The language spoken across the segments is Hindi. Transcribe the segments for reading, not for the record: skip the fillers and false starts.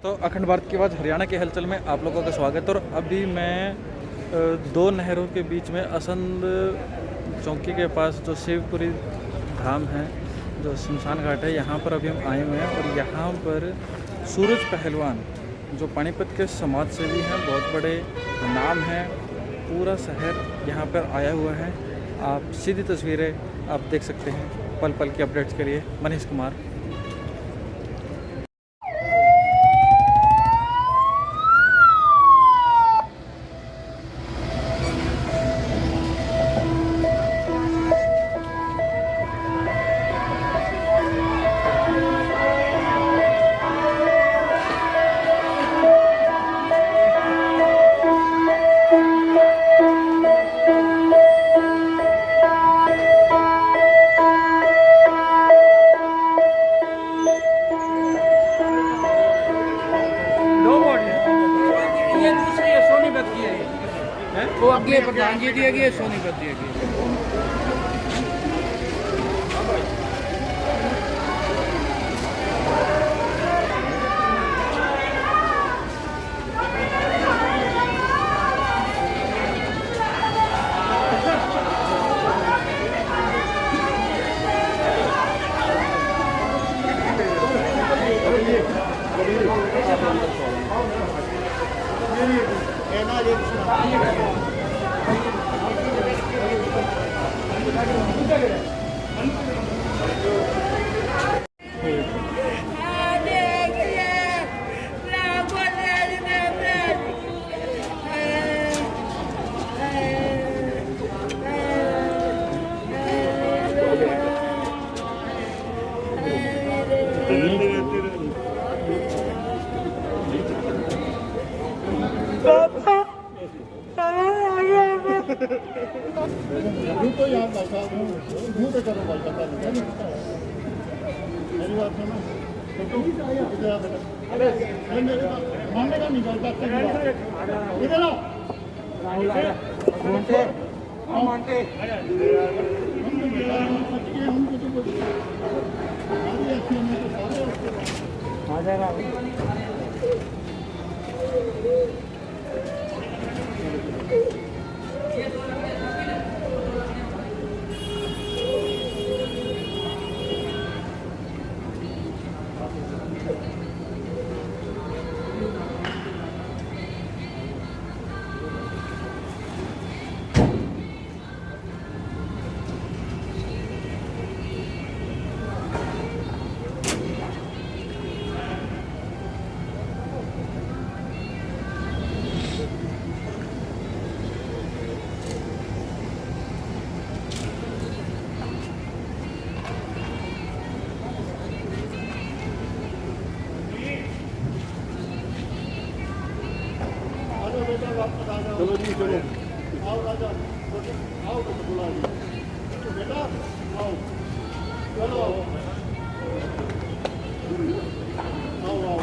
तो अखंड भारत की आवाज़ हरियाणा के हलचल में आप लोगों का स्वागत है। और अभी मैं दो नहरों के बीच में असंध चौकी के पास जो शिवपुरी धाम है, जो शमशान घाट है, यहाँ पर अभी हम आए हुए हैं। और यहाँ पर सूरज पहलवान जो पानीपत के समाज सेवी हैं, बहुत बड़े नाम हैं, पूरा शहर यहाँ पर आया हुआ है। आप सीधी तस्वीरें आप देख सकते हैं। पल पल की अपडेट्स के लिए मनीष कुमार। वो अगले प्रधान जी दिए गए सोनीपत दिए गए। तो यार भाई साहब मुँह पे करो भाई, पता नहीं मेरी बात सुनो। इधर आ बेटा, अरे मेरे मानने का निकलता इधर आओ। मानते आ जाएगा। चलो जी चलो, आओ राजा, आओ तो बुला बेटा, आओ चलो आओ आओ।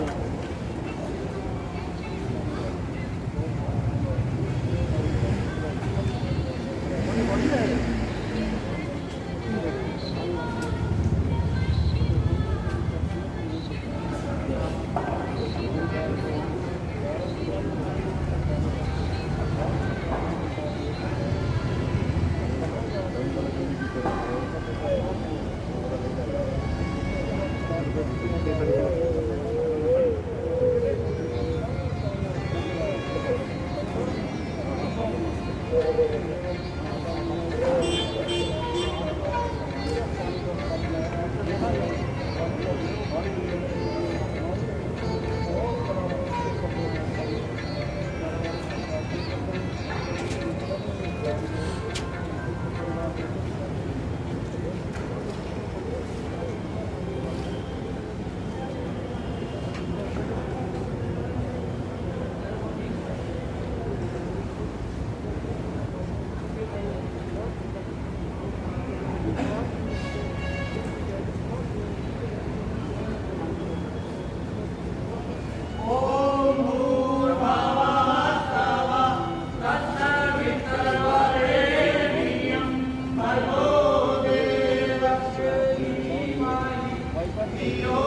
Dio,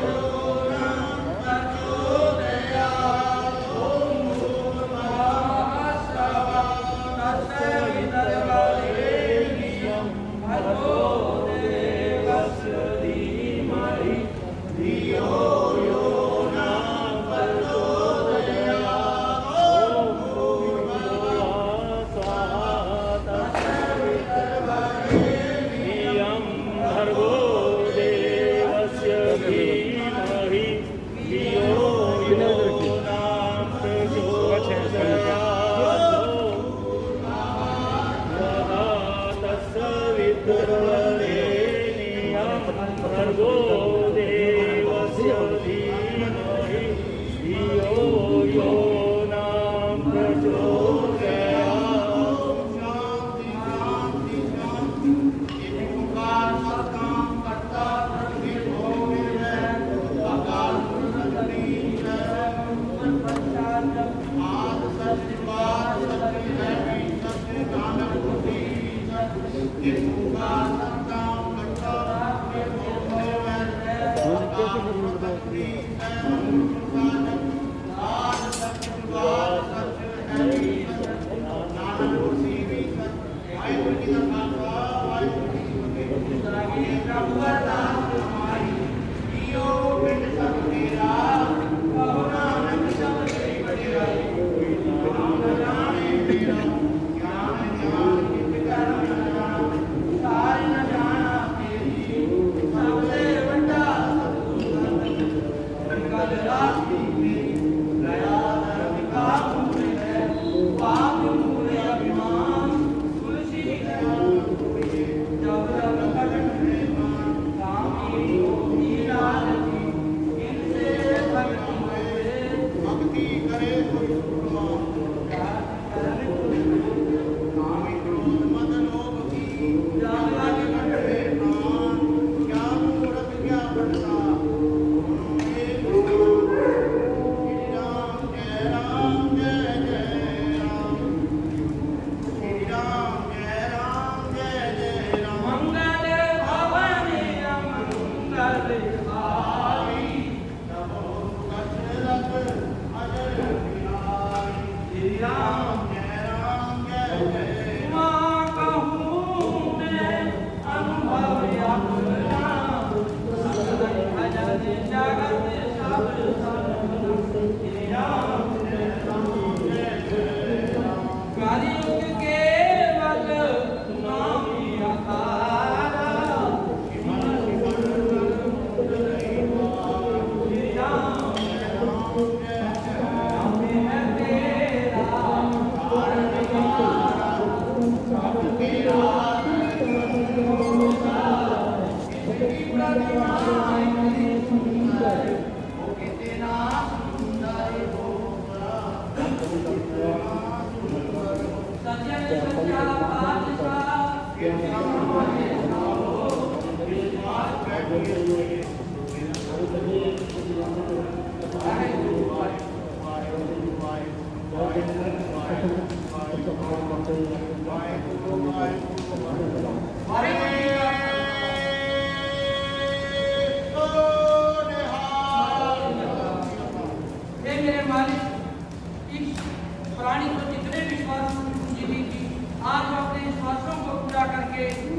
Dio, Dio, Dio, भर्गो देवस्य धीमहि धियो यो न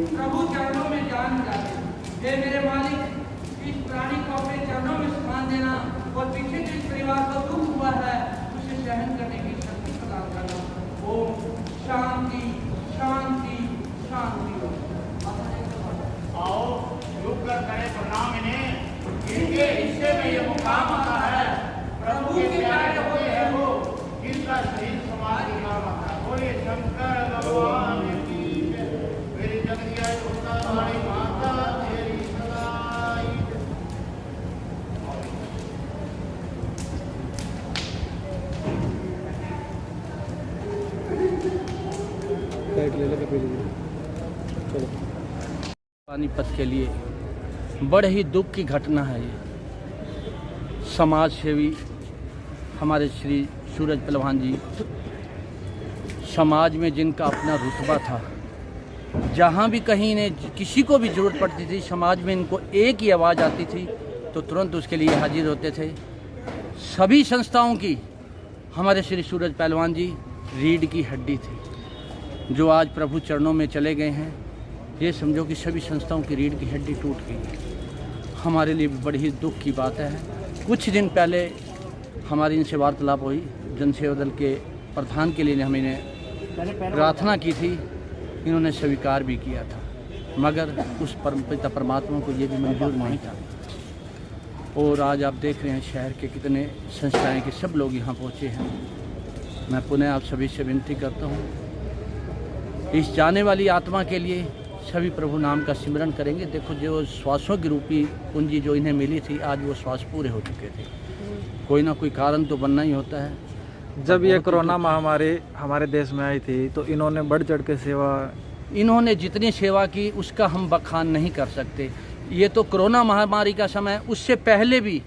प्रभु चरणों में जान डाले। हे मेरे मालिक, इस प्राणी को अपने चरणों में स्थान देना और पीछे जिस परिवार को दुख हुआ है उसे सहन करने की शक्ति प्रदान करना। ओम शांति शांति शांति। आओ झुक कर करें प्रणाम इन्हें, इनके हिस्से में ये मुकाम आता है। प्रभु के प्यारे होते हैं वो, जिनका शरीर समाज के काम आता है। बोलिए शंकर भगवान की जय। मेरी जगदिया उठता हमारी माता तेरी सदाई। पानीपत के लिए बड़े ही दुख की घटना है ये। समाज सेवी हमारे श्री सूरज पहलवान जी, समाज में जिनका अपना रुतबा था, जहाँ भी कहीं इन्हें किसी को भी ज़रूरत पड़ती थी, समाज में इनको एक ही आवाज़ आती थी तो तुरंत उसके लिए हाजिर होते थे। सभी संस्थाओं की हमारे श्री सूरज पहलवान जी रीढ़ की हड्डी थी, जो आज प्रभु चरणों में चले गए हैं। ये समझो कि सभी संस्थाओं की रीढ़ की हड्डी टूट गई। हमारे लिए बड़ी ही दुख की बात है। कुछ दिन पहले हमारी इनसे वार्तालाप हुई। जनसेवा दल के प्रधान के लिए हमने प्रार्थना की थी, इन्होंने स्वीकार भी किया था, मगर उस परमपिता परमात्मा को ये भी मंजूर नहीं था। और आज आप देख रहे हैं शहर के कितने संस्थाएं के सब लोग यहाँ पहुँचे हैं। मैं पुनः आप सभी से विनती करता हूँ, इस जाने वाली आत्मा के लिए सभी प्रभु नाम का सिमरन करेंगे। देखो जो श्वासों की रूपी पूंजी जो इन्हें मिली थी, आज वो श्वास पूरे हो चुके थे। कोई ना कोई कारण तो बनना ही होता है। जब ये कोरोना महामारी हमारे देश में आई थी तो इन्होंने बढ़ चढ़ के सेवा, इन्होंने जितनी सेवा की उसका हम बखान नहीं कर सकते। ये तो कोरोना महामारी का समय, उससे पहले भी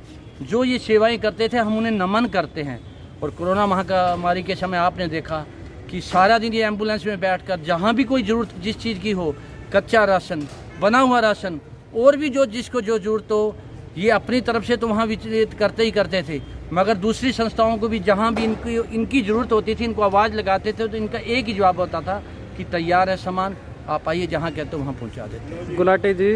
जो ये सेवाएं करते थे हम उन्हें नमन करते हैं। और कोरोना महामारी के समय आपने देखा कि सारा दिन ये एम्बुलेंस में बैठकर जहाँ भी कोई ज़रूरत जिस चीज़ की हो, कच्चा राशन, बना हुआ राशन और भी जो जिसको जो ज़रूरत हो, ये अपनी तरफ से तो वहाँ वितरित करते ही करते थे। मगर दूसरी संस्थाओं को भी जहाँ भी इनकी ज़रूरत होती थी, इनको आवाज़ लगाते थे तो इनका एक ही जवाब होता था कि तैयार है सामान, आप आइए, जहाँ कहते हो वहाँ पहुँचा देते। गुलाटी जी,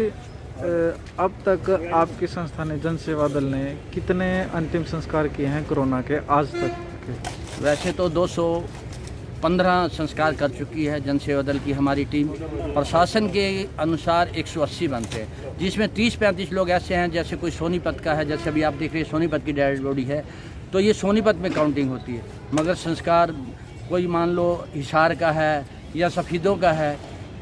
अब तक आपकी संस्था ने, जन सेवा दल ने कितने अंतिम संस्कार किए हैं कोरोना के आज तक के? वैसे तो 215 संस्कार कर चुकी है जन सेवा दल की हमारी टीम। प्रशासन के अनुसार 180 बनते हैं, जिसमें 30-35 लोग ऐसे हैं जैसे कोई सोनीपत का है, जैसे अभी आप देख रहे हैं सोनीपत की डेड बॉडी है, तो ये सोनीपत में काउंटिंग होती है। मगर संस्कार कोई मान लो हिसार का है या सफ़ीदों का है,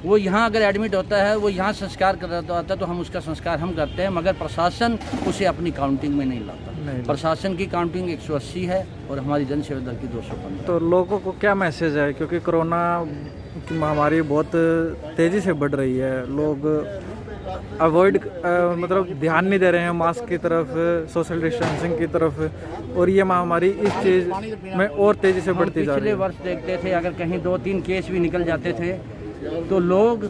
वो यहाँ अगर एडमिट होता है, वो यहाँ संस्कार कराता आता है तो हम उसका संस्कार हम करते हैं, मगर प्रशासन उसे अपनी काउंटिंग में नहीं लाता। प्रशासन की काउंटिंग 180 है और हमारी जन सेवा दल की 215। तो लोगों को क्या मैसेज है, क्योंकि कोरोना की महामारी बहुत तेज़ी से बढ़ रही है, लोग अवॉइड मतलब ध्यान नहीं दे रहे हैं मास्क की तरफ, सोशल डिस्टेंसिंग की तरफ, और ये महामारी इस चीज़ में और तेज़ी से बढ़ती जा रही है। पिछले वर्ष देखते थे अगर कहीं 2-3 केस भी निकल जाते थे तो लोग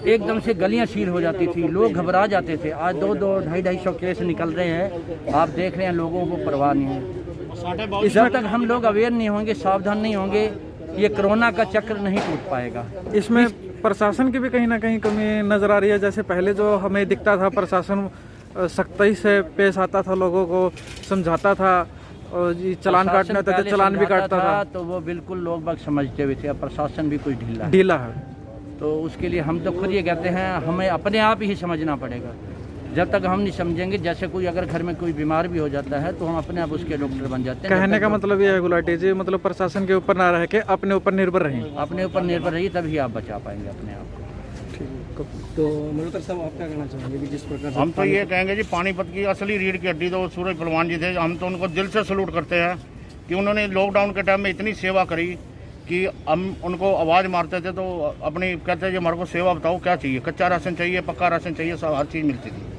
एकदम से गलियां सील हो जाती थी, लोग घबरा जाते थे। आज 200, 250 केस निकल रहे हैं, आप देख रहे हैं, लोगों को परवाह नहीं है। जब तक हम लोग अवेयर नहीं होंगे, सावधान नहीं होंगे, ये कोरोना का चक्र नहीं टूट पाएगा। इसमें प्रशासन की भी कहीं ना कहीं कमी नज़र आ रही है। जैसे पहले जो हमें दिखता था, प्रशासन सख्ती से पेश आता था, लोगों को समझाता था, और ये चालान काटने होते थे, चालान भी काटता था, तो वो बिल्कुल लोग बाग समझते हुए थे। अब प्रशासन भी कुछ ढीला है। तो उसके लिए हम तो खुद ये कहते हैं, हमें अपने आप ही समझना पड़ेगा। जब तक हम नहीं समझेंगे, जैसे कोई अगर घर में कोई बीमार भी हो जाता है तो हम अपने आप उसके डॉक्टर बन जाते हैं। कहने का मतलब ये है गुलाटी जी, मतलब प्रशासन के ऊपर ना रह के अपने ऊपर निर्भर रहें। अपने ऊपर निर्भर रहिए, तभी आप बचा पाएंगे अपने आप को। तो मल्होत्रा साहब, आप क्या कहना चाहेंगे कि जिस प्रकार हम तो ये कहेंगे जी, पानीपत की असली रीढ़ की हड्डी तो सूरज पहलवान जी थे। हम तो उनको दिल से सलूट करते हैं कि उन्होंने लॉकडाउन के टाइम में इतनी सेवा करी कि हम उनको आवाज़ मारते थे तो अपनी कहते थे हमारे को सेवा बताओ क्या चाहिए, कच्चा राशन चाहिए, पक्का राशन चाहिए, सब हर चीज़ मिलती थी।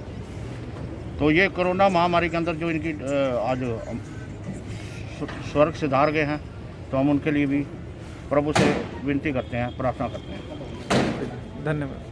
तो ये कोरोना महामारी के अंदर जो इनकी आज स्वर्ग सिधार गए हैं, तो हम उनके लिए भी प्रभु से विनती करते हैं, प्रार्थना करते हैं। धन्यवाद।